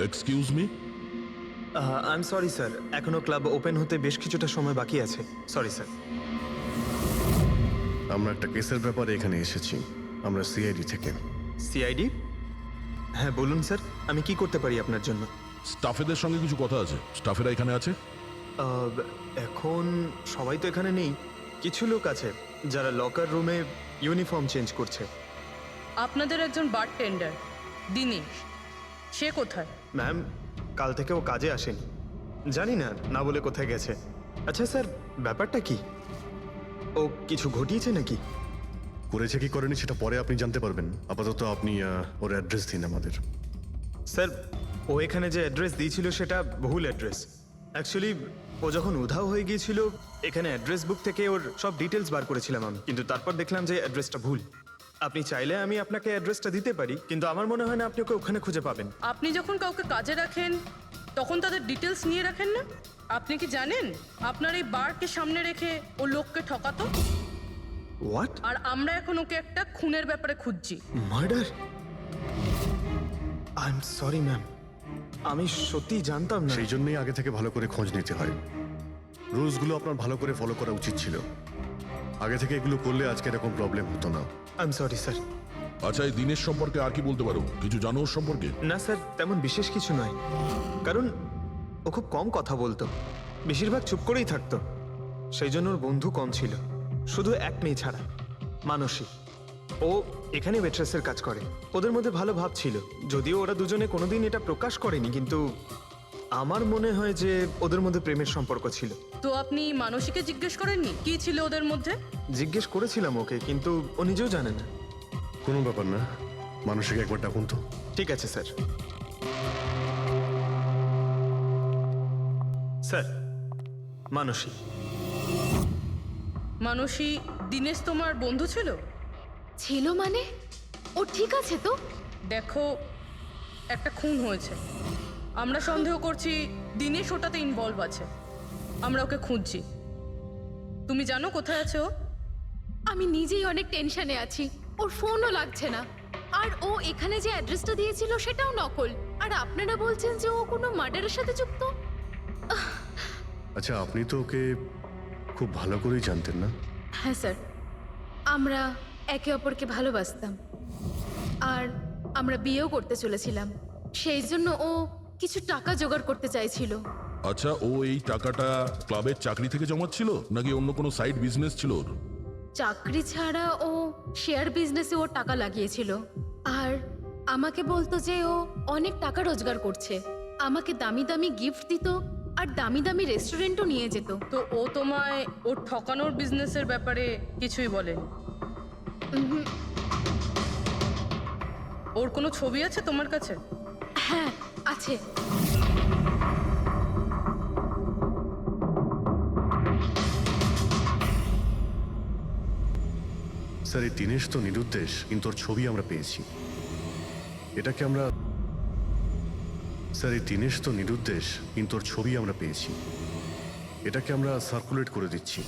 Excuse me? I am sorry sir, এখনো club open হতে বেশ কিছুটা সময় বাকি আছে। Sorry sir. আমরা একটা কেসের ব্যাপারে এখানে এসেছি। আমরা সিআইডি থেকে। সিআইডি? হ্যাঁ বলুন স্যার, আমি কি করতে পারি আপনার জন্য? স্টাফেদের সঙ্গে কিছু কথা আছে। স্টাফেরা এখানে আছে? এখন সবাই তো এখানে নেই, কিছু লোক আছে যারা লকার রুমে ইউনিফর্ম চেঞ্জ করছে। আপনাদের একজন বারটেন্ডার দিনেশ, সে কোথায়? ম্যাম, কাল থেকে ও কাজে আসেনি, জানি না না বলে কোথায় গেছে। আচ্ছা স্যার, ব্যাপারটা কি? ও কিছু ঘটিয়েছে নাকি? করেছে কি করেনি সেটা পরে আপনি জানতে পারবেন। আপাতত আপনি ওর অ্যাড্রেস দিন আমাদের। স্যার, ও এখানে যে অ্যাড্রেস দিয়েছিল সেটা ভুল অ্যাড্রেস। অ্যাকচুয়ালি ও যখন উধাও হয়ে গিয়েছিল, এখানে অ্যাড্রেস বুক থেকে ওর সব ডিটেলস বার করেছিলাম আমি, কিন্তু তারপর দেখলাম যে অ্যাড্রেসটা ভুল। আপনি চাইলে আমি আপনাকে অ্যাড্রেসটা দিতে পারি, কিন্তু আমার মনে হয় না আপনি ওকে ওখানে খুঁজে পাবেন। আপনি যখন কাউকে কাজে রাখেন তখন তাদের ডিটেলস নিয়ে রাখেন না? আপনি কি জানেন আপনার এই বারকে সামনে রেখে ও লোককে ঠকাতো? হোয়াট? আর আমরা এখন ওকে একটা খুনের ব্যাপারে খুঁজছি। Murder? I am sorry ma'am, আমি সত্যি জানতাম না। সেই জন্যই আগে থেকে ভালো করে খোঁজ নিতে হয়। রুলসগুলো আপনার ভালো করে ফলো করা উচিত ছিল। আগে থেকে এগুলো করলে আজকে এরকম প্রবলেম হতো না। I am sorry sir. আচ্ছা, এই দিনের সম্পর্কে আর কি বলতে পারো? কিছু জানো ওর সম্পর্কে? না স্যার, তেমন বিশেষ কিছু নয়, কারণ ও খুব কম কথা বলতো, বেশিরভাগ চুপ করেই থাকতো। সেই জন্য ওর বন্ধু কম ছিল, শুধু এক মেয়ে ছাড়া, মানসী। ও এখানে ওয়েট্রেসের কাজ করে। ওদের মধ্যে ভালো ভাব ছিল, যদিও ওরা দুজনে কোনোদিন এটা প্রকাশ করেনি, কিন্তু আমার মনে হয় যে ওদের মধ্যে প্রেমের সম্পর্ক ছিল। তো আপনি মানসীকে জিজ্ঞেস করেননি কি ছিল ওদের মধ্যে? জিজ্ঞেস করেছিলাম ওকে, কিন্তু ও নিজেও জানে না। কোনো ব্যাপার না, মানুষকে একবার ডাকুন তো। ঠিক আছে স্যার। স্যার, মানসী। মানসী, দিনেশ তোমার বন্ধু ছিল? ছিল মানে? ও ঠিক আছে তো? দেখো, একটা খুন হয়েছে, আমরা সন্দেহ করছি দিনেশ ওটাতে ইনভলভ আছে। আমরা ওকে খুঁজছি। তুমি জানো কোথায় আছে ও? আমি নিজেই অনেক টেনশনে আছি, ওর ফোনও লাগছে না। আর ও এখানে যে অ্যাড্রেসটা দিয়েছিল সেটাও নকল। আর আপনারা বলছেন যে ও কোনো মার্ডারের সাথে যুক্ত? আচ্ছা, আপনি তো ওকে খুব ভালো করেই জানতেন না? হ্যাঁ স্যার, আমরা একে অপরকে ভালোবাসতাম, আর আমরা বিয়েও করতে চলেছিলাম। সেই জন্য ও কিছু টাকা জোগাড় করতে চাইছিল। আচ্ছা, ও এই টাকাটা ক্লাবের চাকরি থেকে জমাচ্ছিল নাকি অন্য কোনো সাইড বিজনেস ছিল ওর? চাকরি ছাড়া ও শেয়ার বিজনেসে ওর টাকা লাগিয়েছিল। আর আমাকে বলতো যে ও অনেক টাকা রোজগার করছে, আমাকে দামি দামি গিফট দিত আর দামি দামি রেস্টুরেন্টও নিয়ে যেত। তো ও তোমায় ওর ঠকানোর বিজনেসের ব্যাপারে কিছুই বলেনি? ওর কোনো ছবি আছে তোমার কাছে? হ্যাঁ আছে। স্যার, এই দিনেশ তো নিরুদ্দেশ, কিন্তু ওর ছবি আমরা পেয়েছি। এটাকে আমরা স্যার এই দিনেশ তো নিরুদ্দেশ, কিন্তু ওর ছবি আমরা পেয়েছি। এটাকে আমরা সার্কুলেট করে দিচ্ছি।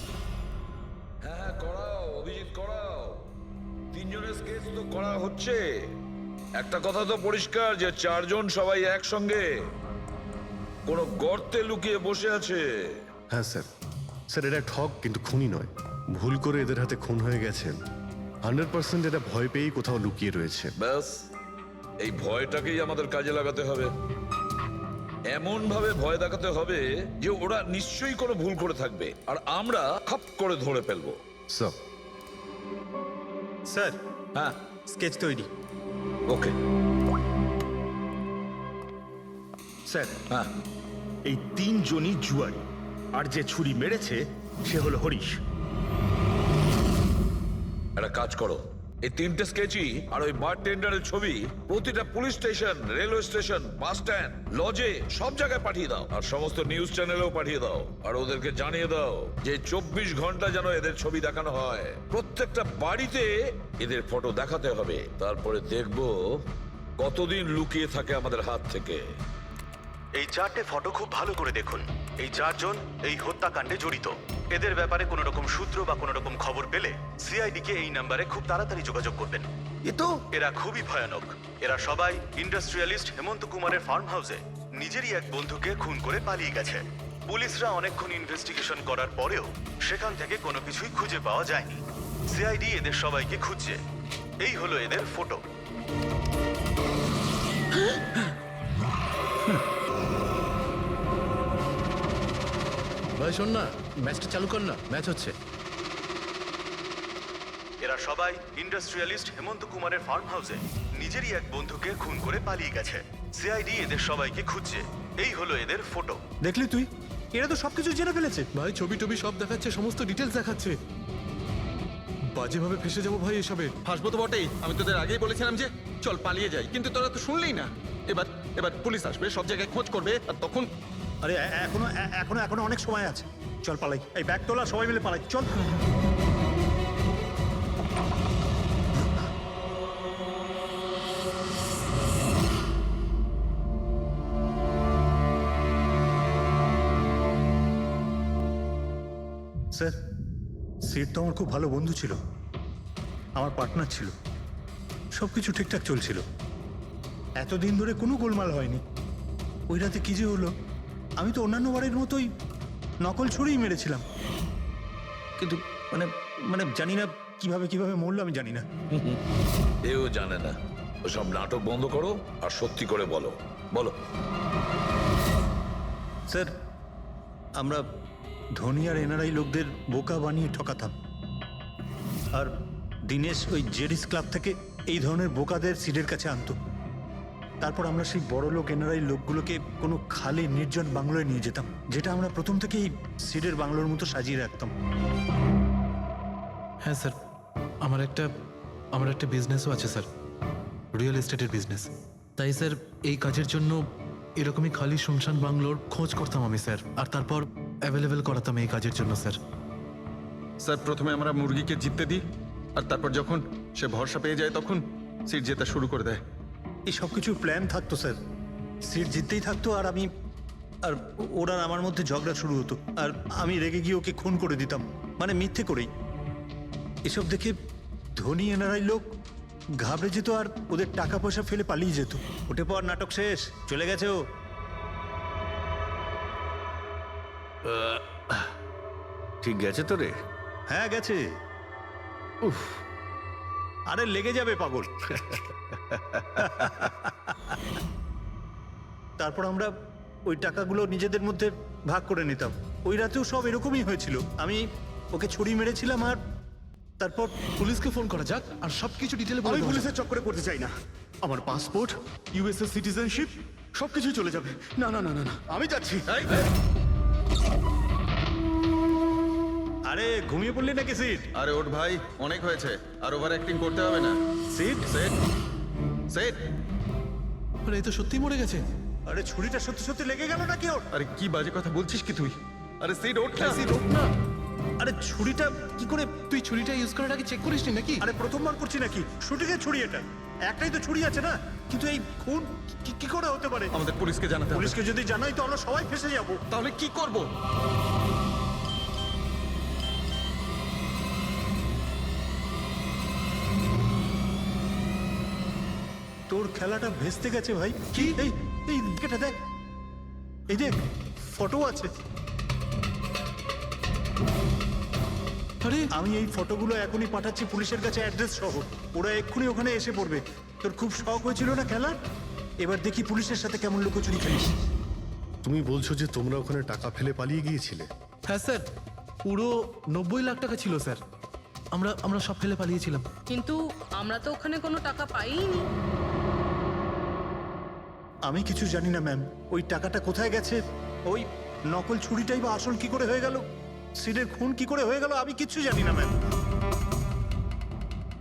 হ্যাঁ, করাও অভিজিৎ, করাও। তিনজনের স্কেচ তো করা হচ্ছে। একটা কথা তো পরিষ্কার যে চারজন সবাই একসঙ্গে কোনো গর্তে লুকিয়ে বসে আছে। হ্যাঁ স্যার। স্যার, এটা ঠক কিন্তু খুনি নয়। ভুল করে এদের হাতে খুন হয়ে গেছে। 100% এটা ভয় পেয়েই কোথাও লুকিয়ে রয়েছে। ব্যাস, এই ভয়টাকেই আমাদের কাজে লাগাতে হবে। এমন ভাবে ভয় দেখাতে হবে যে ওরা নিশ্চয়ই কোনো ভুল করে থাকবে, আর আমরা খাপ করে ধরে ফেলবো। স্যার, স্যার, হ্যাঁ, স্কেচ তৈরি। ওকে। স্যার, হ্যাঁ, এই তিনজনই জুয়ারি, আর যে ছুরি মেরেছে সে হলো হরিশ। একটা কাজ করো, এই তিনটে স্কেচই আর ওই বারটেন্ডারের ছবি প্রতিটা police station, railway station, bus stand, লজে, সব জায়গায় পাঠিয়ে দাও। আর সমস্ত নিউজ চ্যানেলেও পাঠিয়ে দাও। আর ওদেরকে জানিয়ে দাও যে 24 ঘন্টা যেন এদের ছবি দেখানো হয়। প্রত্যেকটা বাড়িতে এদের ফটো দেখাতে হবে। তারপরে দেখবো কতদিন লুকিয়ে থাকে আমাদের হাত থেকে। এই চারটে ফটো খুব ভালো করে দেখুন। এই চারজন এই হত্যাকাণ্ডে জড়িত। এদের ব্যাপারে কোনো রকম সূত্র বা কোনো রকম খবর পেলে সিআইডি কে এই নাম্বারে খুব তাড়াতাড়ি যোগাযোগ করবেন। এ তো এরা খুবই ভয়ানক। এরা সবাই ইন্ডাস্ট্রিয়ালিস্ট হেমন্ত কুমারের ফার্ম হাউসে নিজেরই এক বন্ধুকে খুন করে পালিয়ে গেছে। পুলিশরা অনেকক্ষণ ইনভেস্টিগেশন করার পরেও সেখান থেকে কোনো কিছুই খুঁজে পাওয়া যায়নি। সিআইডি এদের সবাইকে খুঁজছে। এই হলো এদের ফটো। ভাই শোন না, ম্যাচটা চালু কর না, ম্যাচ হচ্ছে। এরা সবাই ইন্ডাস্ট্রিয়ালিস্ট হেমন্ত কুমারের ফার্ম হাউসে নিজেরই এক বন্ধুকে খুন করে পালিয়ে গেছে। সিআইডি এদের সবাইকে খুঁজছে। এই হলো এদের ফটো। দেখলি তুই, এরা তো সবকিছু জেনে ফেলেছে। ভাই ছবি টবি সব দেখাচ্ছে, সমস্ত ডিটেলস দেখাচ্ছে। বাজেভাবে ফেসে যাবো ভাই এসবে। হাসবো তো বটেই, আমি তোদের আগেই বলেছিলাম যে চল পালিয়ে যাই, কিন্তু তোরা তো শুনলেই না। এবার এবার পুলিশ আসবে, সব জায়গায় খোঁজ করবে, আর তখন আরে এখনো অনেক সময় আছে, চল পালাই। এই ব্যাগ তোলা, সবাই মিলে পালাই, চল। স্যার, সিট তো আমার খুব ভালো বন্ধু ছিল, আমার পার্টনার ছিল, সব কিছু ঠিকঠাক চলছিল। এতদিন ধরে কোনো গোলমাল হয়নি। ওই রাতে কি যে হলো, আমি তো অন্যান্য বারের মতোই নকল ছুরিই মেরেছিলাম, কিন্তু মানে মানে জানি না কিভাবে মরলো, আমি জানি না। এও জানে না। ওসব নাটক বন্ধ করো আর সত্যি করে বলো। বলো। স্যার, আমরা ধনী আর এনআরআই লোকদের বোকা বানিয়ে ঠকাতাম, আর দিনেশ ওই জেডিস ক্লাব থেকে এই ধরনের বোকাদের সিডের কাছে আনতো। তারপর আমরা সেই বড় লোক এনআরআই লোকগুলোকে কোনো খালি নির্জন বাংলোয় নিয়ে যেতাম, যেটা আমরা প্রথম থেকেই সিডের বাংলোর মতো সাজিয়ে রাখতাম। হ্যাঁ স্যার, আমার একটা বিজনেসও আছে স্যার, রিয়েল এস্টেটের বিজনেস। তাই স্যার এই কাজের জন্য এরকমই খালি শুনশান বাংলোর খোঁজ করতাম আমি স্যার, আর তারপর অ্যাভেলেবেল করাতাম এই কাজের জন্য স্যার। স্যার প্রথমে আমরা মুরগিকে জিততে দিই, আর তারপর যখন সে ভরসা পেয়ে যায় তখন সিট জেতা শুরু করে দেয়। এই সব কিছুর প্ল্যান থাকতো স্যার, সিট জিততেই থাকতো, আর ওরা আমার মধ্যে ঝগড়া শুরু হতো, আর আমি রেগে গিয়ে ওকে খুন করে দিতাম, মানে মিথ্যে করেই। এসব দেখে ধনী এনআরআই লোক ঘাবড়ে যেত আর ওদের টাকা পয়সা ফেলে পালিয়ে যেত। উঠে পর, নাটক শেষ, চলে গেছে ও। ঠিক গেছে তো রে? হ্যাঁ গেছে। উফ, আরে লেগে যাবে পাগল। তারপর আমরা ওই টাকাগুলো নিজেদের মধ্যে ভাগ করে নিতাম। ওই রাতেও সব এরকমই হয়েছিল। আমি ওকে ছুরি মেরেছিলাম, আর তারপর পুলিশকে ফোন করা যাক আর সবকিছু ডিটেলে বলে আমি দেওয়া যাক। পুলিশের চক্করে পড়তে চাই না। আমার পাসপোর্ট, ইউএসএ সিটিজেনশিপ সবকিছুই চলে যাবে। না না না না না, আমি যাচ্ছি। আরে ঘুমিয়ে পড়লি নাকি সিট? আরে ওঠ ভাই, অনেক হয়েছে, আর ওভার অ্যাক্টিং করতে হবে না। Seat set set. আরে এই তো সত্যি মরে গেছে। আরে ছুরিটা সত্যি সত্যি লেগে গেল নাকি ওর? আরে কি বাজে কথা বলছিস কি তুই? আরে সিট ওঠ না। সিট ওঠ না। আরে ছুরিটা কি করে? তুই ছুরিটা ইউজ করার আগে চেক করিসনি নাকি? আরে প্রথমবার করছি নাকি? শুটিংয়ের ছুরি এটা, একটাই তো ছুরি আছে না, কিন্তু এই খুন কি করে হতে পারে? আমাদের পুলিশকে জানাতে হবে। পুলিশকে যদি জানাই তো আমরা সবাই ফেসে যাব। তাহলে কি করব? তোর খেলাটা ভেস্তে গেছে ভাই। কি? এই দিকেটা দেখ, এই যে ফটো আছে। আরে আমি এই ফটোগুলো এখনই পাঠাচ্ছি পুলিশের কাছে অ্যাড্রেস সহ। ওরা এক্ষুনি ওখানে এসে পড়বে। তোর খুব শখ হয়েছিল না খেলার? এবার দেখি পুলিশের সাথে কেমন লুকোচুরি খেলিস। তুমি বলছো যে তোমরা ওখানে টাকা ফেলে পালিয়ে গিয়েছিলে? হ্যাঁ স্যার, পুরো 90 লাখ টাকা ছিল স্যার। আমরা সব ফেলে পালিয়েছিলাম। কিন্তু আমরা তো ওখানে কোনো টাকা পাইনি। আমি কিছু জানি না ম্যাম, ওই টাকাটা কোথায় গেছে, ওই নকল ছুরিটাই বা আসল কি করে হয়ে গেল, সিডের খুন কি করে হয়ে গেল, আমি কিচ্ছু জানি না ম্যাম।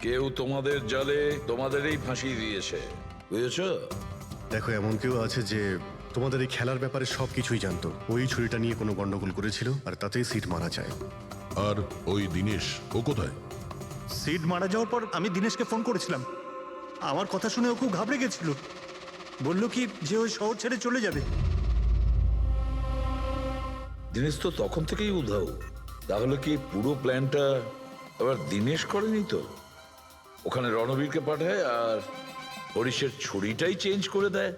কেউ তোমাদের জালে তোমাদেরই ফাঁসিয়ে দিয়েছে, বুঝেছো? দেখো, এমন কেউ আছে যে তোমাদের এই খেলার ব্যাপারে সব কিছুই জানতো। ওই ছুরিটা নিয়ে কোনো গন্ডগোল করেছিল, আর তাতেই সিট মারা যায়। আর ওই দিনেশ, ও কোথায়? সিড মারা যাওয়ার পর আমি দিনেশকে ফোন করেছিলাম। আমার কথা শুনে ও খুব ঘাবড়ে গেছিল, বললো কি যে ওই শহর ছেড়ে চলে যাবে। দিনেশ তো তখন থেকেই উধাও। তাহলে কি পুরো প্ল্যানটা আবার দিনেশ করেনি তো? ওখানে রণবীরকে পাঠায় আর হরিশের ছুরিটাই চেঞ্জ করে দেয়,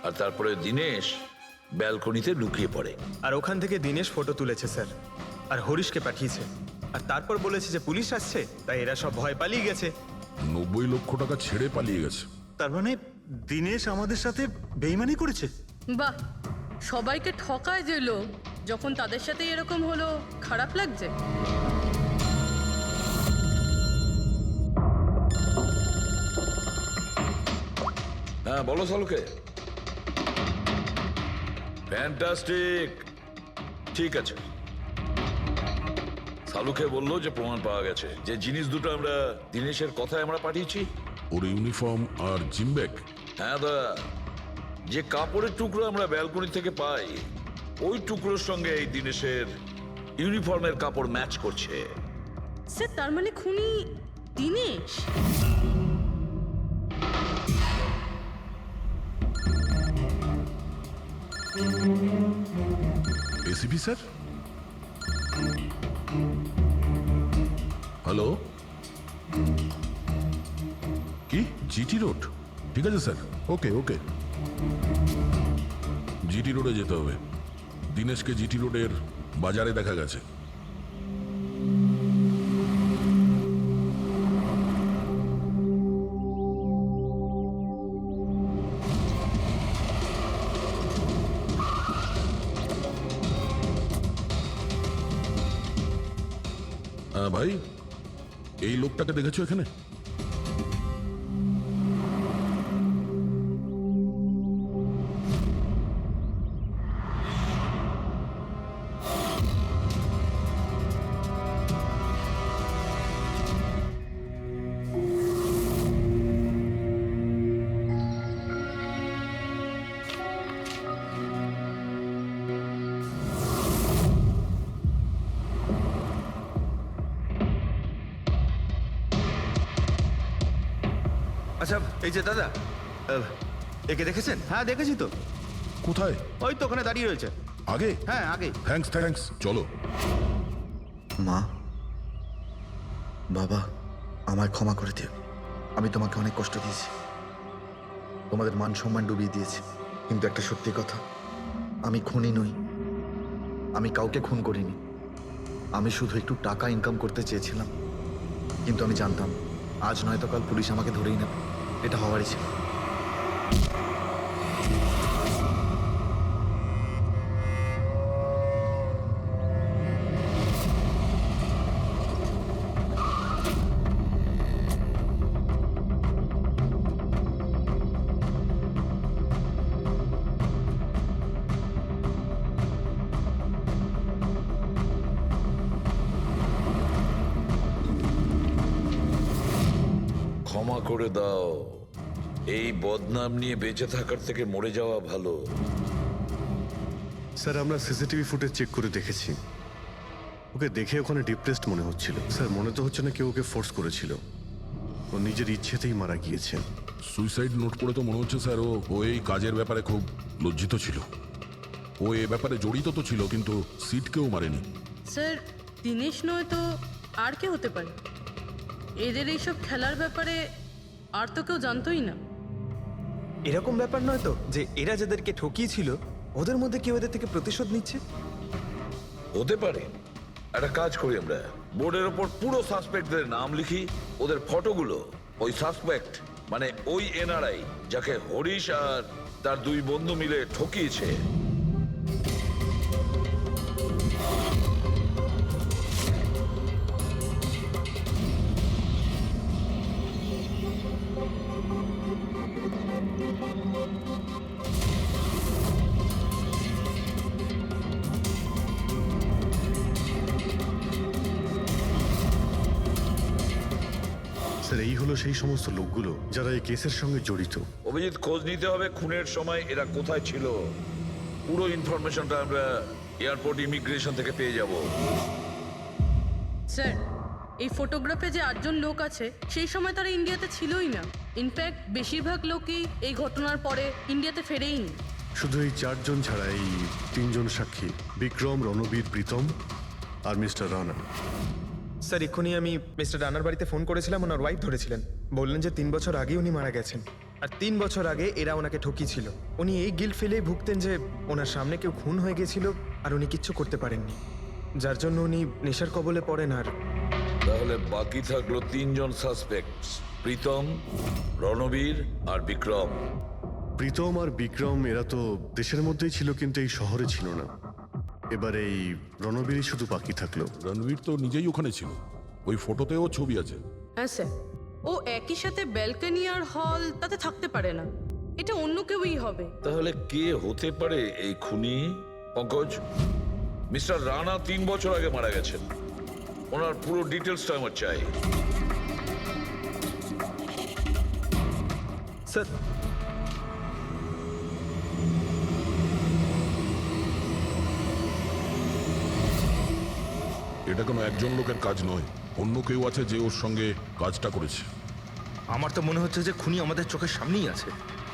আর তারপরে দিনেশ ব্যালকনিতে লুকিয়ে পড়ে। আর ওখান থেকে দিনেশ ফটো তুলেছে স্যার, আর হরিশকে পাঠিয়েছে, আর তারপর বলেছে যে পুলিশ আসছে, তাই এরা সব ভয় পালিয়ে গেছে। 90 লক্ষ টাকা ছেড়ে পালিয়ে গেছে। তার মানে দিনেশ আমাদের সাথে বেইমানি করেছে? বাহ, সবাইকে ঠকায় যে লোক, যখন তাদের সাথে এরকম হলো খারাপ লাগছে। হ্যাঁ বলো সালুকে। ফ্যান্টাস্টিক, ঠিক আছে। সালুকে বললো যে প্রমাণ পাওয়া গেছে, যে জিনিস দুটো আমরা দিনেশের কথায় আমরা পাঠিয়েছি। ওর ইউনিফর্ম আর জিম ব্যাগ। হ্যাঁ দা, যে কাপড়ের টুকরো আমরা ব্যালকনি থেকে পাই, ওই টুকরোর সঙ্গে এই দিনেশের ইউনিফর্মের কাপড় ম্যাচ করছে। স্যার, তার মানে খুনি দিনেশ? এসিপি স্যার, হ্যালো, কি জিটি রোড? ঠিক আছে স্যার, ওকে ওকে। জিটি রোডে যেতে হবে। দিনেশকে জিটি রোডের বাজারে দেখা গেছে। ভাই, এই লোকটাকে দেখেছো এখানে? আচ্ছা এই যে দাদা, একে দেখেছেন? হ্যাঁ দেখেছি তো। কোথায়? ওই তো ওখানে দাঁড়িয়ে রয়েছে। আগে? হ্যাঁ আগে। থ্যাঙ্কস থ্যাঙ্কস, চলো। মা, বাবা, আমায় ক্ষমা করে দিও। আমি তোমাকে অনেক কষ্ট দিয়েছি, তোমাদের মান সম্মান ডুবিয়ে দিয়েছি। কিন্তু একটা সত্যি কথা, আমি খুনি নই, আমি কাউকে খুন করিনি। আমি শুধু একটু টাকা ইনকাম করতে চেয়েছিলাম, কিন্তু আমি জানতাম আজ নয়তো কাল পুলিশ আমাকে ধরেই নেবে। এটা হওয়ারই ছিল। ক্ষমা করে দাও, এই বদনাম নিয়ে বেঁচে থাকার থেকে মরে যাওয়া ভালো। স্যার আমরা সিসিটিভি ফুটেজ চেক করে দেখেছি, ওকে দেখে ওখানে ডিপ্রেসড মনে হচ্ছিল। স্যার মনে তো হচ্ছে না কেউ ওকে ফোর্স করেছিল, ও নিজের ইচ্ছেতেই মারা গিয়েছে। সুইসাইড নোট পড়ে তো মনে হচ্ছে স্যার ও এই কাজের ব্যাপারে খুব লজ্জিত ছিল। ও এ ব্যাপারে জড়িত তো ছিল, কিন্তু সিটকেও মারেনি। স্যার, দিনেশ নয় তো আর কে হতে পারে? এদের এইসব খেলার ব্যাপারে আর তো কেউ জানতোই না। এরকম ব্যাপার নয় তো যে এরা যাদেরকে ঠকিয়েছিল ওদের মধ্যে কেউ এদের থেকে প্রতিশোধ নিচ্ছে? হতে পারে। একটা কাজ করি, আমরা বোর্ডের ওপর পুরো সাসপেক্টদের নাম লিখি, ওদের ফটোগুলো ওই সাসপেক্ট মানে ওই এনআরআই যাকে হরিশ আর তার দুই বন্ধু মিলে ঠকিয়েছে, স্যার এই হলো সেই সমস্ত লোকগুলো যারা এই কেসের সঙ্গে জড়িত। অভিজিৎ খোঁজ নিতে হবে খুনের সময় এরা কোথায় ছিল। পুরো ইনফরমেশনটা আমরা এয়ারপোর্ট ইমিগ্রেশন থেকে পেয়ে যাব। স্যার, এই ফটোগ্রাফে যে 8 জন লোক আছে সেই সময় তারা ইন্ডিয়াতে ছিলই না। ইনফ্যাক্ট বেশিরভাগ লোকই এই ঘটনার পরে ইন্ডিয়াতে ফেরেইনি। শুধু এই 4 জন ছাড়া এই 3 জন সাক্ষী, বিক্রম, রণবীর, প্রীতম আর মিস্টার রানা, স্যার এক্ষুনি আমি মিস্টার রানার বাড়িতে ফোন করেছিলাম, ওনার ওয়াইফ ধরেছিলেন। বললেন যে 3 বছর আগে উনি মারা গেছেন, আর 3 বছর আগে এরা ওনাকে ঠকিয়েছিল। উনি এই গিল্ট ফেলেই ভুগতেন যে ওনার সামনে কেউ খুন হয়ে গেছিল আর উনি কিচ্ছু করতে পারেননি, যার জন্য উনি নেশার কবলে পড়েন। আর তাহলে বাকি থাকলো 3 জন সাসপেক্ট, প্রীতম, রণবীর আর বিক্রম। প্রীতম আর বিক্রম এরা তো দেশের মধ্যেই ছিল, কিন্তু এই শহরে ছিল না। এবার এই রণবীরই শুধু বাকি থাকলো। রণবীর তো নিজেই ওখানে ছিল, ওই ফটোতেও ছবি আছে। হ্যাঁ স্যার, ও একই সাথে ব্যালকনি আর হল তাতে থাকতে পারে না, এটা অন্য কেউই হবে। তাহলে কে হতে পারে এই খুনি? পঙ্কজ, মিস্টার রানা 3 বছর আগে মারা গেছেন, ওনার পুরো ডিটেলসটা আমার চাই। স্যার এটা কোনো একজন লোকের কাজ নয়, অন্য কেউ আছে যে ওর সঙ্গে কাজটা করেছে। আমার তো মনে হচ্ছে যে খুনি আমাদের চোখের সামনেই আছে,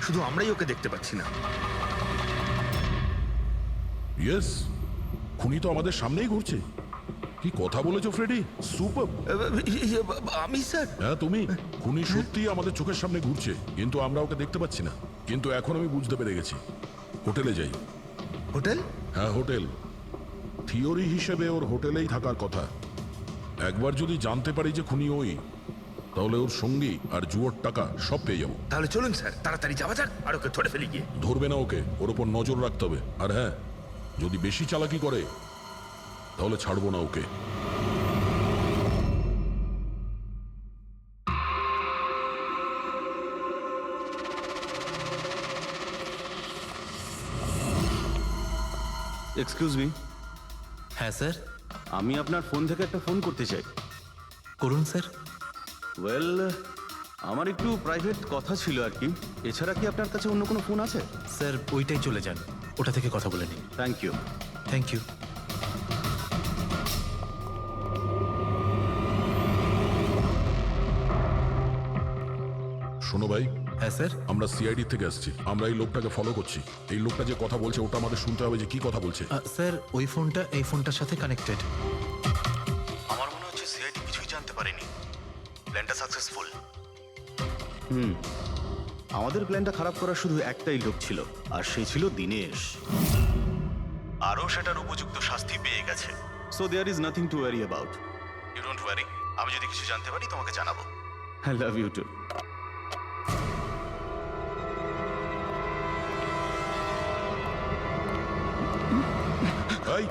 শুধু আমরাই ওকে দেখতে পাচ্ছি না। ইয়েস, খুনি তো আমাদের সামনেই ঘুরছে। কি কথা বলেছো ফ্রেডি, সুপার। আমি স্যার, হ্যাঁ তুমি, খুনি সত্যিই আমাদের চোখের সামনে ঘুরছে, কিন্তু আমরা ওকে দেখতে পাচ্ছি না। কিন্তু এখন আমি বুঝতে পেরে গেছি। হোটেলে যাই। হোটেল? হ্যাঁ হোটেল, থিওরি হিসেবে ওর হোটেলেই থাকার কথা। একবার যদি জানতে পারি যে খুনি ওই, তাহলে ওর সঙ্গী আর জুয়োর টাকা সব পেয়ে যাবো। তাহলে চলুন স্যার, তাড়াতাড়ি যাওয়া যাক আর ওকে ধরে ফেলি গিয়ে। ধরবে না ওকে, ওর ওপর নজর রাখতে হবে। আর হ্যাঁ, যদি বেশি চালাকি করে তাহলে ছাড়বো না ওকে। এক্সকিউজ মি, হ্যাঁ স্যার, আমি আপনার ফোন থেকে একটা ফোন করতে চাই। করুন স্যার। ওয়েল, আমার একটু প্রাইভেট কথা ছিল আর কি। এছাড়া কি আপনার কাছে অন্য কোনো ফোন আছে? স্যার ওইটাই চলে যান, ওটা থেকে কথা বলে নিন। Thank you. Thank you. শোনো ভাই, হ্যাঁ স্যার। আমরা সিআইডি থেকে আসছি, আমরা এই লোকটাকে ফলো করছি। এই লোকটা যে কথা বলছে ওটা আমাদের শুনতে হবে যে কি কথা বলছে। স্যার ওই ফোনটা এই ফোনটার সাথে কানেক্টেড। আমার মনে হচ্ছে সিআইডি কিছুই জানতে পারেনি। প্ল্যানটা সাকসেসফুল। আমাদের প্ল্যানটা খারাপ করার শুধু একটাই লোক ছিল, আর সে ছিল দিনেশ। আরও সেটার উপযুক্ত শাস্তি পেয়ে গেছে। So there is nothing to worry about. You don't worry, আমি যদি কিছু জানতে পারি তোমাকে জানাবো। I love you too. এই,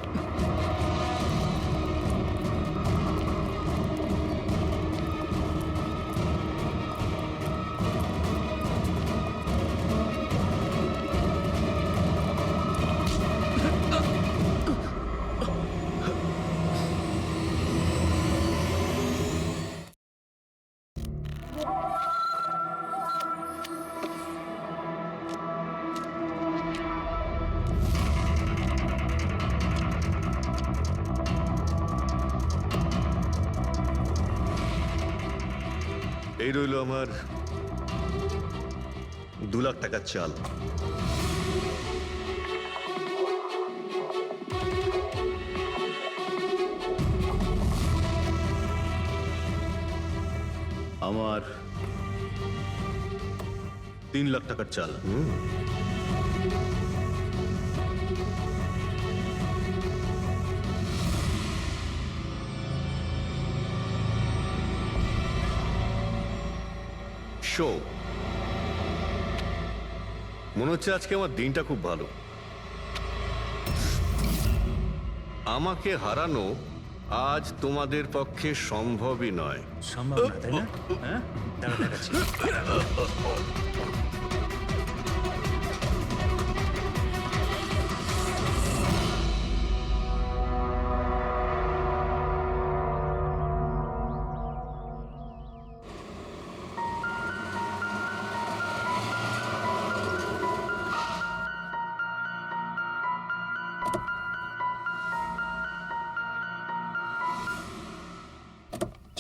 এই রইল আমার 2 লাখ টাকার চাল। আমার 3 লাখ টাকার চাল। শো, মনে হচ্ছে আজকে আমার দিনটা খুব ভালো। আমাকে হারানো আজ তোমাদের পক্ষে সম্ভবই নয়। সম্ভব না, তাই না? হ্যাঁ, দাঁড়া দেখাচ্ছি।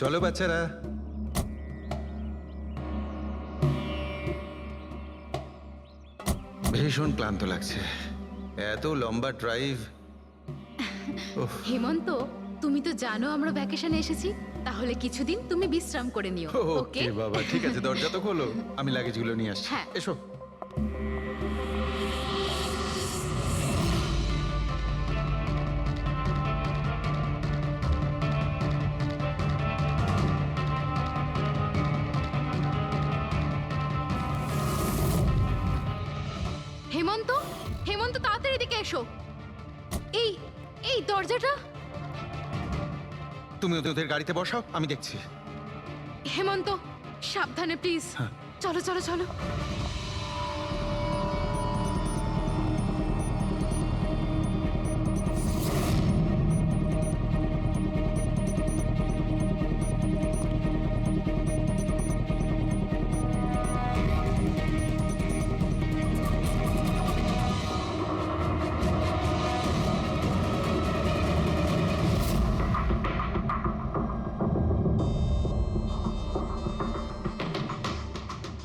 চলো বাচ্চারা। ভীষণ ক্লান্ত লাগছে, এত লম্বা ড্রাইভ। হেমন্ত, তুমি তো জানো আমরা ভ্যাকেশনে এসেছি, তাহলে কিছুদিন তুমি বিশ্রাম করে নিও। ওকে ওকে বাবা, ঠিক আছে, দরজা তো খোলো, আমি লাগেজগুলো নিয়ে আসছি। হ্যাঁ। এসো। হেমন্ত, হেমন্ত তাড়াতাড়ি এদিকে এসো। এই এই দরজাটা। তুমি ওদের গাড়িতে বসাও, আমি দেখছি। হেমন্ত সাবধানে প্লিজ। চলো চলো চলো।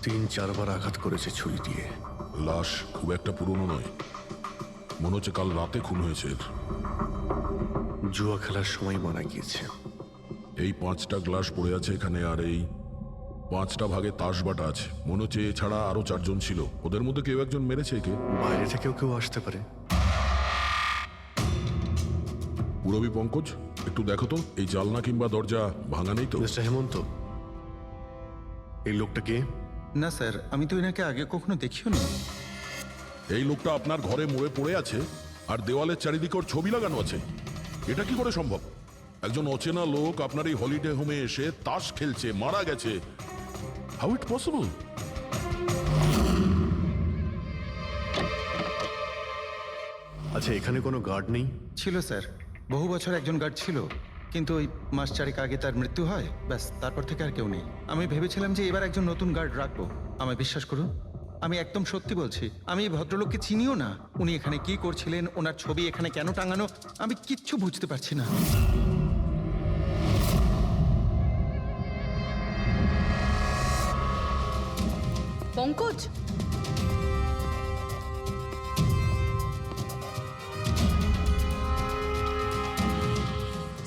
তিন চারবার আঘাত করেছে ছুরি দিয়ে। লাশ খুব একটা পুরনো নয়, মনে হচ্ছে কাল রাতে খুন হয়েছে এর। জুয়া খেলার সময় মারা গিয়েছে। এই 5টা গ্লাস পড়ে আছে এখানে, আর এই 5টা ভাগে তাস বাটা আছে। মনে হচ্ছে এছাড়া আরো 4 জন ছিল, ওদের মধ্যে কেউ একজন মেরেছে একে। বাইরে থেকেও কেউ আসতে পারে। পুরবী পঙ্কজ, একটু দেখো তো এই জালনা কিংবা দরজা ভাঙা নেই তো? মিস্টার হেমন্ত, এই লোকটা কে? না স্যার, আমি তো এনাকে আগে কখনো দেখিও নি। এই লোকটা আপনার ঘরে মরে পড়ে আছে, আর দেওয়ালের চারিদিকে ওর ছবি লাগানো আছে। এটা কি করে সম্ভব? একজন অচেনা লোক আপনার এই হলিডে হোমে এসে তাস খেলছে, মারা গেছে। How it possible? আচ্ছা, এখানে কোনো গার্ড নেই? ছিল স্যার, বহু বছর একজন গার্ড ছিল, কিন্তু ওই মাস চারেক আগে তার মৃত্যু হয়, ব্যাস তারপর থেকে আর কেউ নেই। আমি ভেবেছিলাম যে এবার একজন নতুন গার্ড রাখবো। আমায় বিশ্বাস করুন, আমি একদম সত্যি বলছি, আমি এই ভদ্রলোককে চিনিও না। উনি এখানে কি করছিলেন, ওনার ছবি এখানে কেন টাঙানো, আমি কিচ্ছু বুঝতে পারছি না। পঙ্কজ,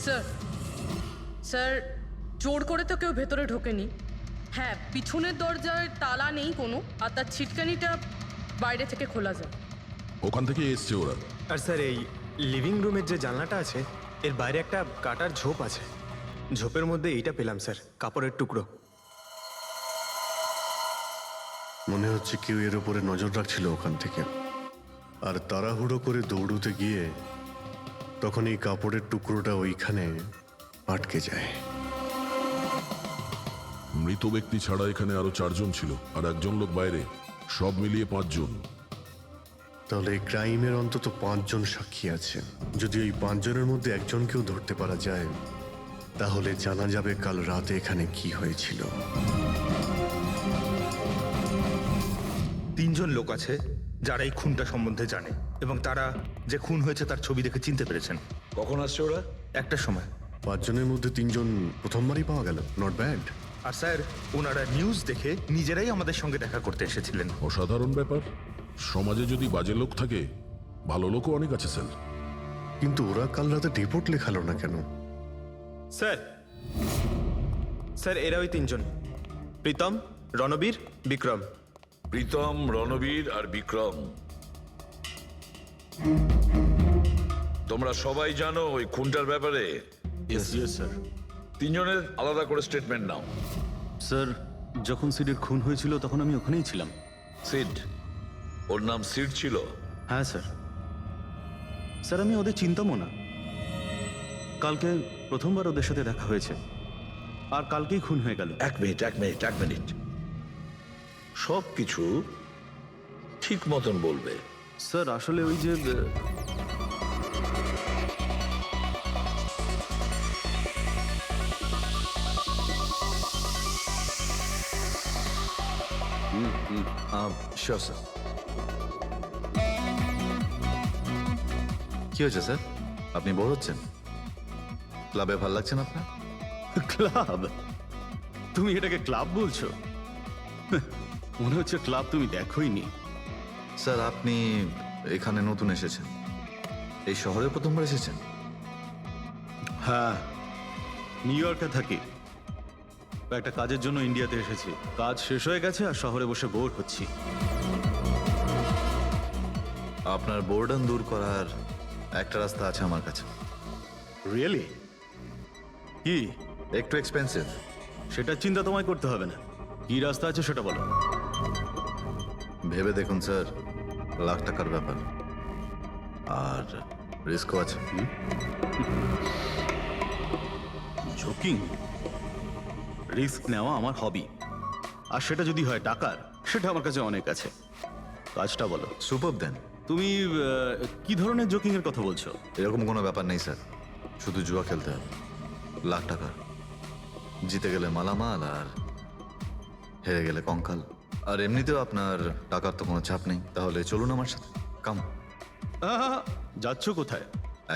স্যার স্যার, জোর করে তো কেউ ভেতরে ঢোকেনি। হ্যাঁ, পিছনের দরজায় তালা নেই কোনো, আর তার ছিটকানিটা বাইরে থেকে খোলা যায়। ওখান থেকে এসছে ওরা। আর স্যার, এই লিভিং রুমের যে জানলাটা আছে এর বাইরে একটা কাটার ঝোপ আছে। ঝোপের মধ্যে এইটা পেলাম স্যার, কাপড়ের টুকরো। মনে হচ্ছে কেউ এর উপরে নজর রাখছিল ওখান থেকে, আর তাড়াহুড়ো করে দৌড়তে গিয়ে তখন এই কাপড়ের টুকরোটা ওইখানে আটকে যায়। মৃত ব্যক্তি ছাড়া এখানে আরো 4 জন ছিল, আর একজন লোক বাইরে, সব মিলিয়ে 5 জন। তাহলে এই ক্রাইমের অন্তত 5 জন সাক্ষী আছে। যদি এই 5 জনের মধ্যে একজনকেও ধরতে পারা যায়, তাহলে জানা যাবে কাল রাতে এখানে কি হয়েছিল। 3 জন লোক আছে যারা এই খুনটা সম্বন্ধে জানে, এবং তারা যে খুন হয়েছে তার ছবি দেখে চিনতে পেরেছেন। কখন আসছে ওরা? একটা সময়। 5 জনের মধ্যে 3 জন প্রথমবারই পাওয়া গেল, নট ব্যাড। আর স্যার, ওনারা নিউজ দেখে নিজেরাই আমাদের সঙ্গে দেখা করতে এসেছিলেন। অসাধারণ ব্যাপার। সমাজে যদি বাজে লোক থাকে, ভালো লোকও অনেক আছে স্যার। কিন্তু ওরা কাল রাতে রিপোর্ট লেখালো না কেন? স্যার স্যার, এরা ওই 3 জন, প্রীতম, রণবীর, বিক্রম। প্রীতম, রণবীর আর বিক্রম। তোমরা সবাই জানো ওই খুনটার ব্যাপারে? স্যার। 3 জনের আলাদা করে স্টেটমেন্ট নাও। স্যার, যখন সিডের খুন হয়েছিল তখন আমি ওখানেই ছিলাম। সিড? ওর নাম সিড ছিল? হ্যাঁ স্যার। স্যার, আমি ওদের চিনতামও না। কালকে প্রথমবার ওদের সাথে দেখা হয়েছে, আর কালকেই খুন হয়ে গেল। এক মিনিট। সব কিছু ঠিক মতন বলবে। স্যার, আসলে ওই যে শিওর স্যার। কি হয়েছে স্যার? আপনি বোর হচ্ছেন? ক্লাবে ভালো লাগছে না আপনার? ক্লাব? তুমি এটাকে ক্লাব বলছো? মনে হচ্ছে ক্লাব তুমি দেখোইনি। স্যার, আপনি এখানে নতুন এসেছেন, এই শহরে প্রথমবার এসেছেন? হ্যাঁ, নিউ ইয়র্কে থাকি। একটা কাজের জন্য ইন্ডিয়াতে এসেছি। কাজ শেষ হয়ে গেছে আর শহরে বসে বোর হচ্ছি। আপনার বোর্ডন দূর করার একটা রাস্তা আছে আমার কাছে। রিয়েলি? কি? একটু এক্সপেন্সিভ। সেটা চিন্তা তোমায় করতে হবে না। কি রাস্তা আছে সেটা বলো। ভেবে দেখুন স্যার, লাখ টাকার ব্যাপার, আর রিস্কও আছে। ঝুঁকিং, রিস্ক নেওয়া আমার হবি। আর সেটা যদি হয় টাকার, সেটা আমার কাছে অনেক আছে। কাজটা বলো। সুপার দেন। তুমি কি ধরনের জোকিং এর কথা বলছো? এরকম কোনো ব্যাপার নেই স্যার, শুধু জুয়া খেলতে হবে। লাখ টাকা, জিতে গেলে মালামাল আর হেরে গেলে কঙ্কাল। আর এমনিতেও আপনার টাকার তো কোনো চাপ নেই। তাহলে চলুন আমার সাথে, কাম। যাচ্ছ কোথায়?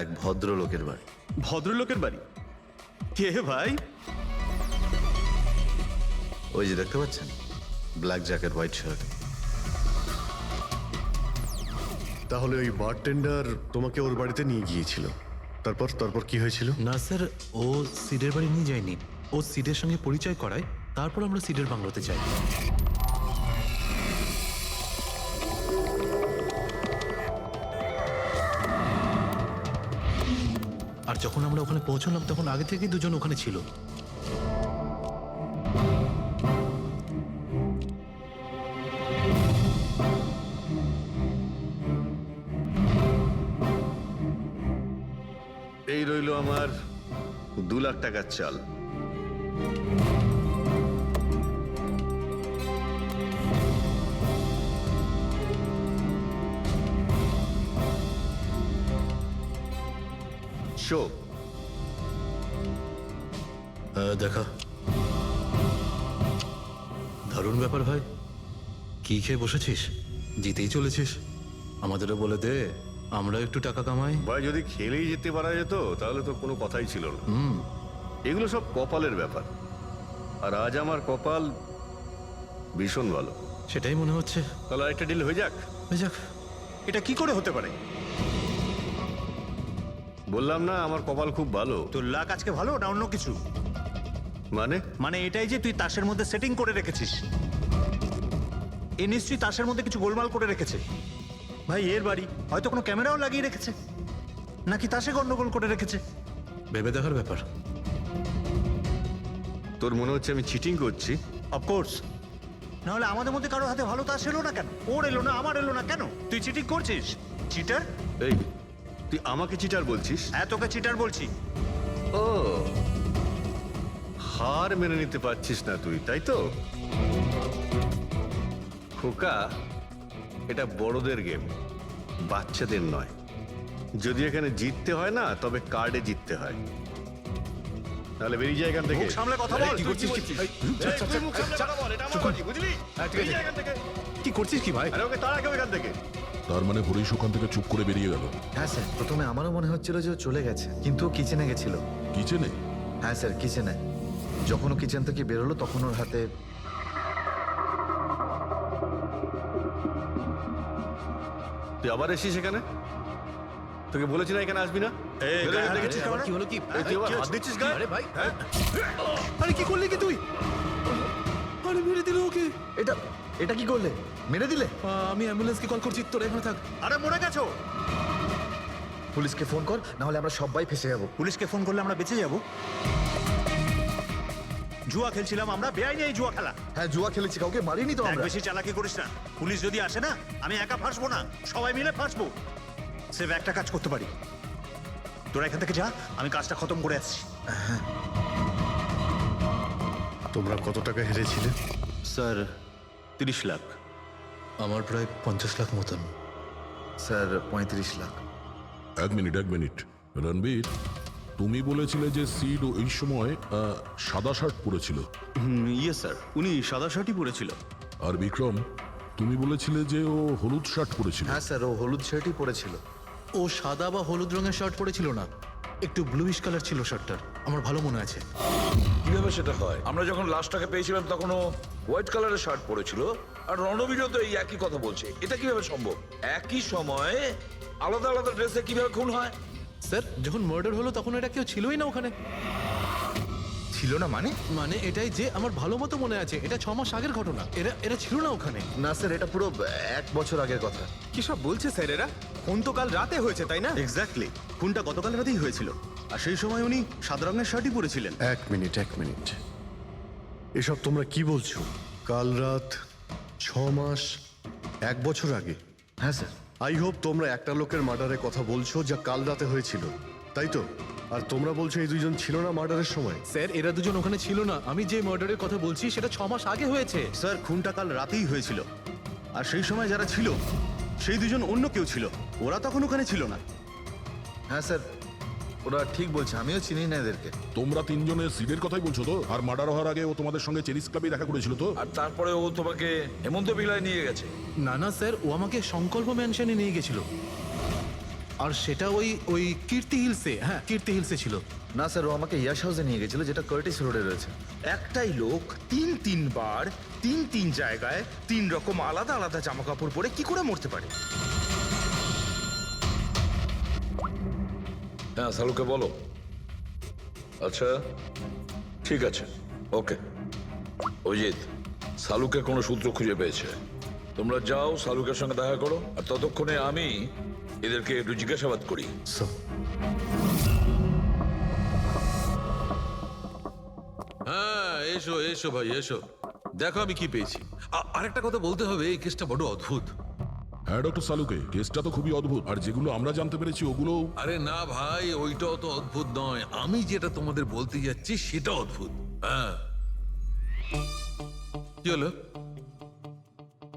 এক ভদ্রলোকের বাড়ি। ভদ্রলোকের বাড়ি? কে ভাই? ওই যে দেখতে পাচ্ছেন, ব্ল্যাক জ্যাকেট, হোয়াইট শার্ট। তাহলে ওই বারটেন্ডার তোমাকে ওর বাড়িতে নিয়ে গিয়েছিল। তারপর তারপর কি হয়েছিল? না স্যার, ও সিডের বাড়ি নিয়ে যায়নি, ও সিডের সঙ্গে পরিচয় করায়, তারপর আমরা সিডের বাংলোতে যাই। আর যখন আমরা ওখানে পৌঁছলাম তখন আগে থেকেই দুজন ওখানে ছিল। এই রইল আমার 2 লাখ টাকার চাল। শো। দেখা। দারুণ ব্যাপার ভাই। কি খেয়ে বসেছিস? জিতেই চলেছিস। আমাদেরও বলে দে, আমরা একটু টাকা কামাই। ভাই, যদি খেলেই যেতে পারা যেত তাহলে তো কোনো কথাই ছিল না। এগুলো সব কপালের ব্যাপার। আর আজ আমার কপাল ভীষণ ভালো। সেটাই মনে হচ্ছে। তাহলে আরেকটা ডিল হয়ে যাক। হয়ে যাক। এটা কি করে হতে পারে? বললাম না আমার কপাল খুব ভালো। তোর লাক আজকে ভালো না অন্য কিছু? মানে এটাই যে তুই তাসের মধ্যে সেটিং করে রেখেছিস। এ নিশ্চয়ই তাসের মধ্যে কিছু গোলমাল করে রেখেছে। ভাই, এর বাড়ি হয়তো কোনো ক্যামেরাও লাগিয়ে রেখেছে, নাকি তাসে গন্ডগোল করে রেখেছে। ভেবে দেখার ব্যাপার। তোর মনে হচ্ছে আমি চিটিং করছি? অফকোর্স, নাহলে আমাদের মধ্যে কারো হাতে ভালো তাস এলো না কেন? ওর এলো না, আমার এলো না কেন? তুই চিটিং করছিস? চিটার? এই, তুই আমাকে চিটার বলছিস? হ্যাঁ, তোকে চিটার বলছি। ও, হার মেনে নিতে পারছিস না তুই, তাই তো? খোকা, এটা বড়দের গেম, বাচ্চাদের নয়। যদি এখানে জিততে হয় না, তবে কার্ডে জিততে হয়। তাহলে বেরিয়ে যায় এখান থেকে। মুখ সামলে কথা বল। কি করছিস? কি করছিস কি ভাই? আরে ওকে তাড়া কেউ এখান থেকে। তার মানে হরিশ ওখান থেকে চুপ করে বেরিয়ে গেল। হ্যাঁ স্যার, প্রথমে আমারও মনে হচ্ছিল যে ও চলে গেছে, কিন্তু ও কিচেনে গেছিল। কিচেনে? হ্যাঁ স্যার, কিচেনে। যখন ও কিচেন থেকে বেরোলো তখন ওর হাতে তুই আবার এসিস এখানে? তোকে বলেছি না এখানে আসবি না? বেরো এখান থেকে। কি হলো কি? এই, তুই আবার হাত দিচ্ছিস গায়ে? আরে ভাই, আরে কি করলি কি তুই? আরে মেরে দিল ওকে। এটা এটা কি করলে? মেরে দিলে? আমি অ্যাম্বুলেন্সকে কল করছি, তোরা এখানে থাক। আরে মরে গেছো? পুলিশকে ফোন কর, না হলে আমরা সবাই ফেসে যাবো। পুলিশকে ফোন করলে আমরা বেঁচে যাব? জুয়া খেলছিলাম আমরা, বেআইনি এই জুয়া খেলা। হ্যাঁ, জুয়া খেলেছি, কাউকে মারিনি তো এক আমরা। বেশি চালাকি করিস না। পুলিশ যদি আসে না, আমি একা ফাঁসবো না, সবাই মিলে ফাঁসবো। সেভ একটা কাজ করতে পারি, তোরা এখান থেকে যা, আমি কাজটা খতম করে আসছি। তোমরা কত টাকা হেরেছিলে? স্যার, 30 লাখ। আমার প্রায় 50 লাখ মতন। স্যার, 35 লাখ। এক মিনিট। রণবীর, তুমি বলেছিলে যে সিড ওই সময় সাদা শার্ট পরেছিল। ইয়ে স্যার, উনি সাদা শার্টই পরেছিল। আর বিক্রম, তুমি বলেছিলে যে ও হলুদ শার্ট পরেছিল। হ্যাঁ স্যার, ও হলুদ শার্টই পরেছিল। ও সাদা বা হলুদ রঙের শার্ট পরেছিল না, একটু ব্লুইশ কালার ছিল শার্টটার, আমার ভালো মনে আছে। কিভাবে সেটা হয়? আমরা যখন লাশটাকে পেয়েছিলাম তখন ও হোয়াইট কালারের শার্ট পরেছিল, আর রণবীরও তো এই একই কথা বলছে। এটা কিভাবে সম্ভব? একই সময়ে আলাদা আলাদা ড্রেসে কিভাবে খুন হয়? স্যার যখন মার্ডার হলো তখন এটা কেউ ছিলই না ওখানে। ছিল না মানে? মানে এটাই যে আমার ভালো মতো মনে আছে, এটা 6 মাস আগের ঘটনা। এরা ছিল না ওখানে। না স্যার, এটা পুরো 1 বছর আগের কথা। কি সব বলছে স্যার এরা? খুন তো কাল রাতে হয়েছে, তাই না? এক্স্যাক্টলি, খুনটা গতকাল রাতেই হয়েছিল। আর সেই সময় উনি সাদা রঙের শার্টই পরেছিলেন। এক মিনিট, এসব তোমরা কি বলছো? কাল রাত, 6 মাস, 1 বছর আগে? হ্যাঁ স্যার। আই হোপ তোমরা একটা লোকের মার্ডারের কথা বলছো যা কাল রাতে হয়েছিল, তাই তো? আর তোমরা বলছো এই দুইজন ছিল না মার্ডারের সময়? স্যার এরা দুজন ওখানে ছিল না। আমি যে মার্ডারের কথা বলছি সেটা 6 মাস আগে হয়েছে। স্যার, খুনটা কাল রাতেই হয়েছিল। আর সেই সময় যারা ছিল সেই দুজন অন্য কেউ ছিল, ওরা তখন ওখানে ছিল না। হ্যাঁ স্যার, ওরা ঠিক বলছে, আমিও চিনি না এদেরকে। তোমরা তিনজনের সিডের কথাই বলছো তো? আর মার্ডার হওয়ার আগে ও তোমাদের সঙ্গে চেরিস ক্লাবে দেখা করেছিল তো? আর তারপরে ও তোমাকে হেমন্ত বিলায় নিয়ে গেছে। না স্যার, ও আমাকে সংকল্প ম্যানশনে নিয়ে গেছিল। আর সেটা ওই কীর্তি হিলসে, হ্যাঁ কীর্তি হিলসে ছিল। না স্যার, ও আমাকে ইয়াশ হাউসে নিয়ে গেছিল, যেটা কার্টিস রোডে রয়েছে। একটাই লোক তিনবার তিন জায়গায় 3 রকম আলাদা আলাদা জামা কাপড় পরে কি করে মরতে পারে? হ্যাঁ, সালুকে বলো। আচ্ছা ঠিক আছে, ওকে। অজিত, সালুকে কোনো সূত্র খুঁজে পেয়েছে। তোমরা যাও সালুকের সঙ্গে দেখা করো, আর ততক্ষণে আমি এদেরকে একটু জিজ্ঞাসাবাদ করি। হ্যাঁ এসো এসো ভাই এসো, দেখো আমি কি পেয়েছি। আরেকটা কথা বলতে হবে, এই কেসটা বড় অদ্ভুত। হ্যাঁ ডক্টর সালুকে, কেসটা তো খুবই অদ্ভুত, আর যেগুলো আমরা জানতে পেরেছি ওগুলো। আরে না ভাই, ওইটাও তো অদ্ভুত নয়, আমি যেটা তোমাদের বলতে যাচ্ছি সেটা অদ্ভুত। হ্যাঁ, কি হলো?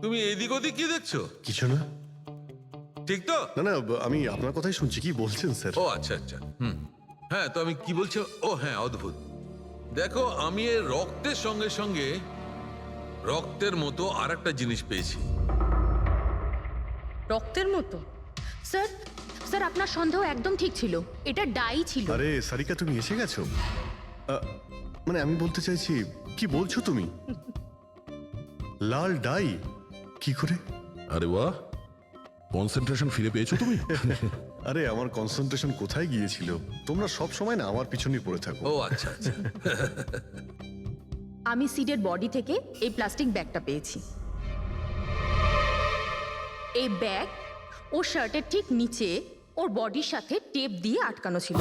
তুমি এদিক ওদিক কি দেখছো? কিছু না। ঠিক তো? না, আমি আপনার কথাই শুনছি। কি বলছেন স্যার? ও আচ্ছা, হ্যাঁ, তো আমি কি বলছি? ও হ্যাঁ, অদ্ভুত। দেখো, আমি এর রক্তের সঙ্গে সঙ্গে রক্তের মতো আর একটা জিনিস পেয়েছি। রক্তের মতো? স্যার আপনার সন্দেহ একদম ঠিক ছিল, এটা ডাই ছিল। আরে সারিকা, তুমি এসে গেছো? মানে আমি বলতে চাইছি, কি বলছো তুমি? লাল ডাই? কি করে? আরে বাহ, কনসেন্ট্রেশন ফিরে পেয়েছো তুমি? আরে আমার কনসেন্ট্রেশন কোথায় গিয়েছিল? তোমরা সব সময় না আমার পিছনেই পড়ে থাকো। ও আচ্ছা। আমি সিডের বডি থেকে এই প্লাস্টিক ব্যাগটা পেয়েছি। এই ব্যাগ ওর শার্টের ঠিক নিচে ওর বডির সাথে টেপ দিয়ে আটকানো ছিল।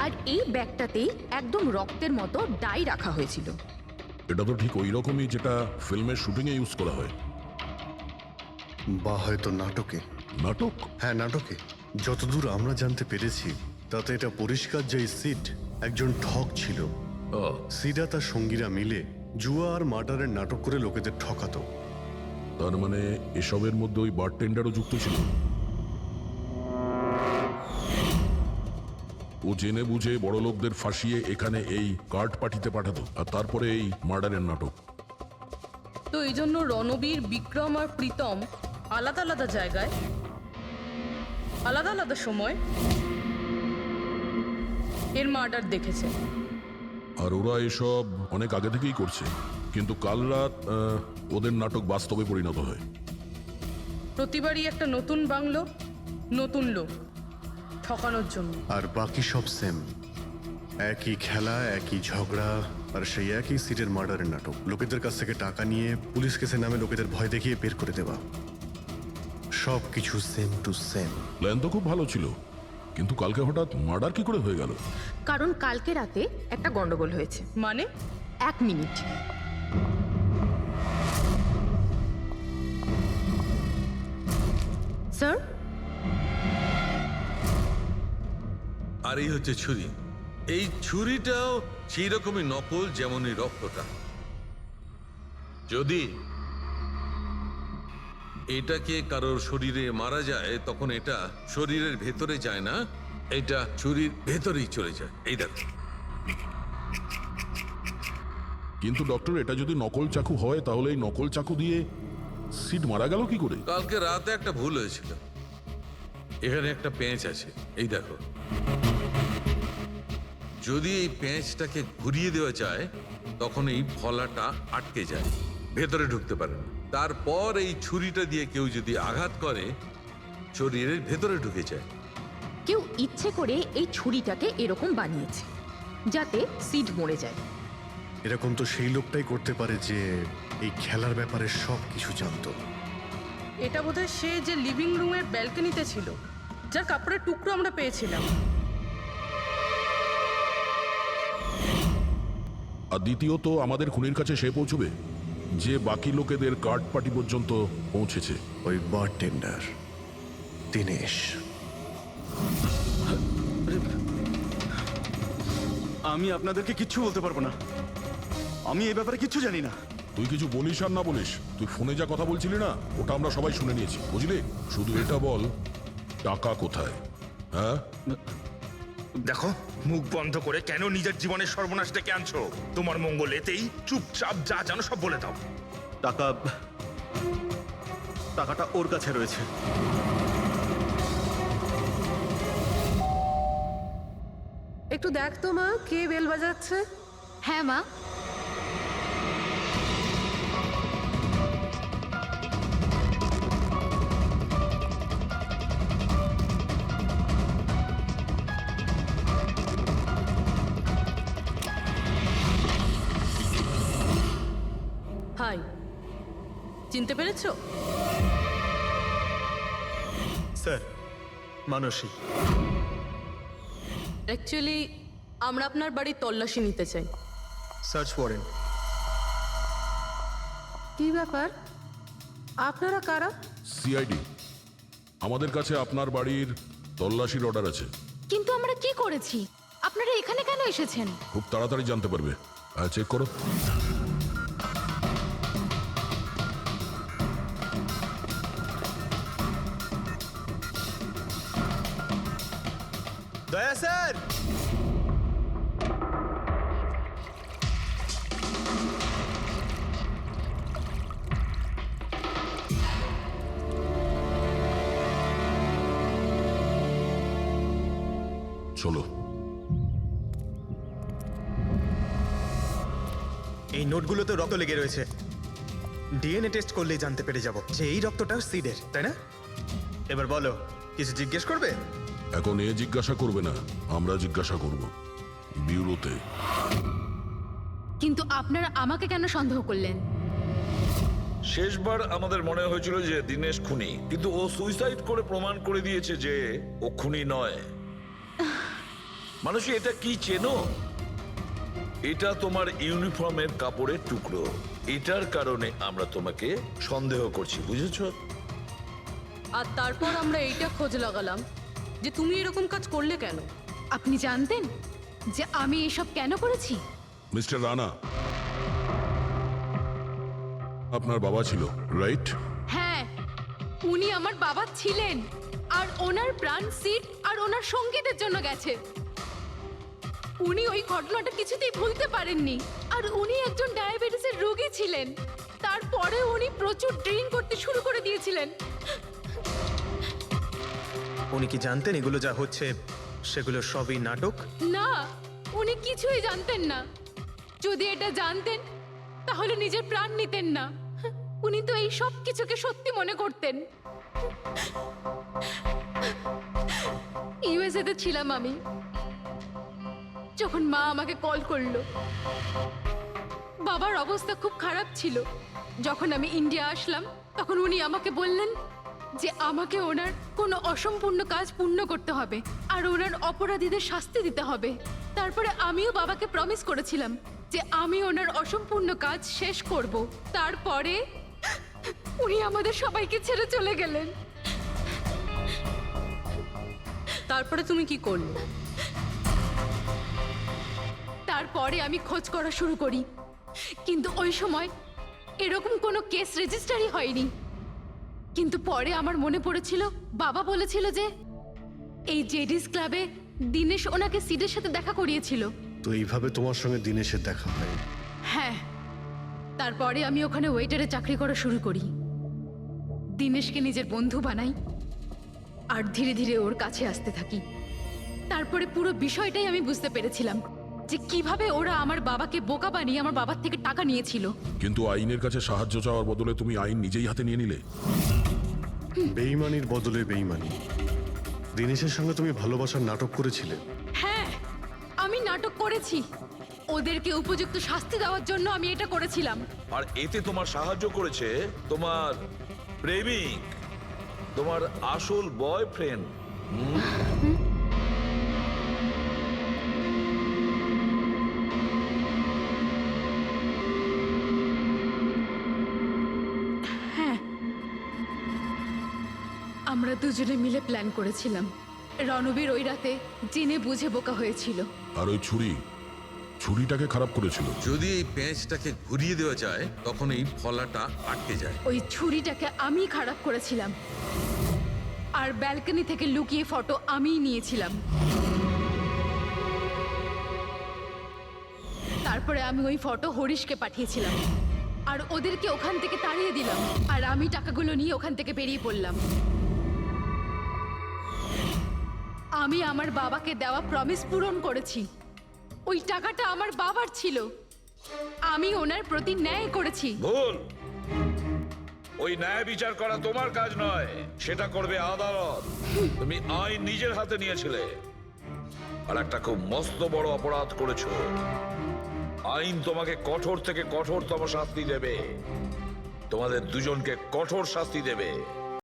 আর এই ব্যাগটাতেই একদম রক্তের মতো ডাই রাখা হয়েছিল। এটা তো ঠিক ওই রকমই যেটা ফিল্মের শুটিং এ ইউজ করা হয়। বা হয়তো নাটকে। নাটক? হ্যাঁ, নাটকে। যতদূর আমরা জানতে পেরেছি তাতে এটা পরিষ্কার যে সিড একজন ঠক ছিল। সিডা তার সঙ্গীরা মিলে জুয়া আর মার্ডারের নাটক করে লোকেদের ঠকাতো। তার মানে এসবের মধ্যে ওই বারটেন্ডারও যুক্ত ছিল। ও জেনে বুঝে বড় লোকদের ফাঁসিয়ে এখানে এই কার্ড পাঠিতে পাঠাতো, আর তারপরে এই মার্ডারের নাটক। তো এই জন্য রণবীর, বিক্রম আর প্রীতম আলাদা আলাদা জায়গায় আলাদা আলাদা সময় এর মার্ডার দেখেছে। আর ওরা এসব অনেক আগে থেকেই করছে, কিন্তু কাল রাত ওদের নাটক বাস্তবে পরিণত হয়। প্রতিবারই একটা নতুন বাংলো, নতুন লোক ঠকানোর জন্য। আর বাকি সব সেম, একই খেলা, একই ঝগড়া, আর সেই একই সিটের মার্ডারের নাটক। লোকেদের কাছ থেকে টাকা নিয়ে পুলিশ কেসে নামে লোকেদের ভয় দেখিয়ে বের করে দেওয়া। সব কিছু সেম টু সেম। প্ল্যান তো খুব ভালো ছিল, কিন্তু কালকে হঠাৎ মার্ডার কি করে হয়ে গেল? কারণ কালকে রাতে একটা গন্ডগোল হয়েছে। মানে? 1 মিনিট। স্যার, আর এই হচ্ছে ছুরি। এই ছুরিটাও সেই রকমই নকল যেমন এই রক্তটা। যদি এটাকে কারোর শরীরে মারা যায় তখন এটা শরীরের ভেতরে যায় না, এটা ছুরির ভেতরেই চলে যায়। এই দেখো। কিন্তু ডক্টর, এটা যদি নকল চাকু হয় তাহলে এই নকল চাকু দিয়ে সিড মারা গেল কি করে? কালকে রাতে একটা ভুল হয়েছিল। এখানে একটা পেঁচ আছে, এই দেখো। যদি এই পেঁচটাকে ঘুরিয়ে দেওয়া যায় তখন এই ফলাটা আটকে যায়, ভেতরে ঢুকতে পারে না। তারপর এই ছুরিটা দিয়ে কেউ যদি আঘাত করে শরীরের ভেতরে ঢুকে যায়। কেউ ইচ্ছে করে এই ছুরিটাকে এরকম বানিয়েছে যাতে সিড মরে যায়। এরকম তো সেই লোকটাই করতে পারে যে এই খেলার ব্যাপারে সব কিছু জানতো। এটা বোধহয় সে যে লিভিং রুমের ব্যালকনিতে ছিল, যার কাপড়ের টুকরো আমরা পেয়েছিলাম। আর দ্বিতীয়ত আমাদের খুনির কাছে সে পৌঁছবে যে বাকি লোকেদের কার্ড পার্টি পর্যন্ত পৌঁছেছে। ওই বারটেন্ডার দিনেশ। আমি আপনাদেরকে কিচ্ছু বলতে পারবো না, আমি এই ব্যাপারে কিচ্ছু জানি না। তুই কিছু বলিস আর না বলিস, তুই ফোনে যা কথা বলছিলি না ওটা আমরা সবাই শুনে নিয়েছি, বুঝলি? শুধু এটা বল, টাকা কোথায়? হ্যাঁ, দেখো, মুখ বন্ধ করে কেন নিজের জীবনের সর্বনাশ ডেকে আনছো? তোমার মঙ্গল এতেই, চুপচাপ যা জানো সব বলে দাও। টাকাটা ওর কাছে রয়েছে। একটু দেখ তো মা, কে বেল বাজাচ্ছে? হ্যাঁ মা। হাই, চিনতে পেরেছো? স্যার, মানসী। অ্যাকচুয়ালি আমরা আপনার বাড়ির তল্লাশি নিতে চাই। Search warrant. কি ব্যাপার? আপনারা কারা? সিআইডি। আমাদের কাছে আপনার বাড়ির তল্লাশির অর্ডার আছে। কিন্তু আমরা কি করেছি? আপনারা এখানে কেন এসেছেন? খুব তাড়াতাড়ি জানতে পারবে। চেক করো। দয়া স্যার। চলো। এই নোটগুলোতে রক্ত লেগে রয়েছে। ডিএনএ টেস্ট করলেই জানতে পেরে যাব যে এই রক্তটা সিডের, তাই না? এবার বলো, কিছু জিজ্ঞেস করবে? এখন এ জিজ্ঞাসা করবে না, আমরা জিজ্ঞাসা করব ব্যুরোতে। কিন্তু আপনারা আমাকে কেন সন্দেহ করলেন? শেষবার আমাদের মনে হয়েছিল যে দিনেশ খুনি, কিন্তু ও সুইসাইড করে প্রমাণ করে দিয়েছে যে ও খুনি নয়। মানুষ এটা কি চেনো? এটা তোমার ইউনিফর্মের কাপড়ের টুকরো। এটার কারণে আমরা তোমাকে সন্দেহ করছি, বুঝেছো? আর তারপর আমরা এইটা খোঁজ লাগালাম যে তুমি এরকম কাজ করলে কেন। আপনি জানতেন যে আমি এসব কেন করেছি? মিস্টার রানা, আপনার বাবা ছিল, রাইট? হ্যাঁ, উনি আমার বাবা ছিলেন, আর ওনার প্রাণ সিট আর ওনার সঙ্গীতের জন্য গেছে। উনি ওই ঘটনাটা কিছুতেই ভুলতে পারেননি, আর উনি একজন ডায়াবেটিসের রোগী ছিলেন। তারপরে উনি প্রচুর ড্রিঙ্ক করতে শুরু করে দিয়েছিলেন। উনি কি জানতেন এগুলো যা হচ্ছে সেগুলো সবই নাটক? না, উনি কিছুই জানতেন না। যদি এটা জানতেন তাহলে নিজের প্রাণ নিতেন না। উনি তো এই সব কিছুকে সত্যি মনে করতেন। ইউএসএ তে ছিলাম আমি, যখন মা আমাকে কল করলো। বাবার অবস্থা খুব খারাপ ছিল। যখন আমি ইন্ডিয়া আসলাম তখন উনি আমাকে বললেন যে আমাকে ওনার কোনো অসম্পূর্ণ কাজ পূর্ণ করতে হবে আর ওনার অপরাধীদের শাস্তি দিতে হবে। তারপরে আমিও বাবাকে প্রমিস করেছিলাম যে আমি ওনার অসম্পূর্ণ কাজ শেষ করব। তারপরে উনি আমাদের সবাইকে ছেড়ে চলে গেলেন। তারপরে তুমি কি করলে? তারপরে আমি খোঁজ করা শুরু করি, কিন্তু ওই সময় এরকম কোনো কেস রেজিস্টারই হয়নি। কিন্তু পরে আমার মনে পড়েছিল বাবা বলেছিল যে এই জেডিস ক্লাবে দিনেশ ওনাকে সিডের সাথে দেখা করিয়েছিল। তো এইভাবে তোমার সঙ্গে দিনেশের দেখা হয়? হ্যাঁ, তারপরে আমি ওখানে ওয়েটারে চাকরি করা শুরু করি। দিনেশকে নিজের বন্ধু বানাই আর ধীরে ধীরে ওর কাছে আসতে থাকি। তারপরে পুরো বিষয়টাই আমি বুঝতে পেরেছিলাম যে কিভাবে ওরা আমার বাবাকে বোকা বানিয়ে আমার বাবার থেকে টাকা নিয়েছিল। কিন্তু আইনের কাছে সাহায্য চাওয়ার বদলে তুমি আইন নিজেই হাতে নিয়ে নিলে। বেইমানির বদলে বেইমানি, দিনেশের সঙ্গে তুমি ভালোবাসার নাটক করেছিলে। হ্যাঁ, আমি নাটক করেছি। ওদেরকে উপযুক্ত শাস্তি দেওয়ার জন্য আমি এটা করেছিলাম। আর এতে তোমার সাহায্য করেছে তোমার প্রেমিক, তোমার আসল বয়ফ্রেন্ড। হ্যাঁ, আমরা দুজনে মিলে প্ল্যান করেছিলাম। রণবীর ওই রাতে জেনে বুঝে বোকা হয়েছিল। আর ওই ছুরিটাকে খারাপ করেছিল। যদি এই পেঁচটাকে ঘুরিয়ে দেওয়া যায় তখন এই ফলাটা আটকে যায়। ওই ছুরিটাকে আমি খারাপ করেছিলাম, আর ব্যালকনি থেকে লুকিয়ে ফটো আমিই নিয়েছিলাম। তারপরে আমি ওই ফটো হরিশকে পাঠিয়েছিলাম, আর ওদেরকে ওখান থেকে তাড়িয়ে দিলাম, আর আমি টাকাগুলো নিয়ে ওখান থেকে বেরিয়ে পড়লাম। আমি আমার বাবাকে দেওয়া প্রমিস পূরণ করেছি। ওই টাকাটা আমার বাবার ছিল, আমি ওনার প্রতি ন্যায় করেছি। ভুল। ওই ন্যায় বিচার করা তোমার কাজ নয়, সেটা করবে আদালত। তুমি আইন নিজের হাতে নিয়েছিলে, আর একটা খুব মস্ত বড় অপরাধ করেছো। আইন তোমাকে কঠোর থেকে কঠোরতম শাস্তি দেবে, তোমাদের দুজনকে কঠোর শাস্তি দেবে।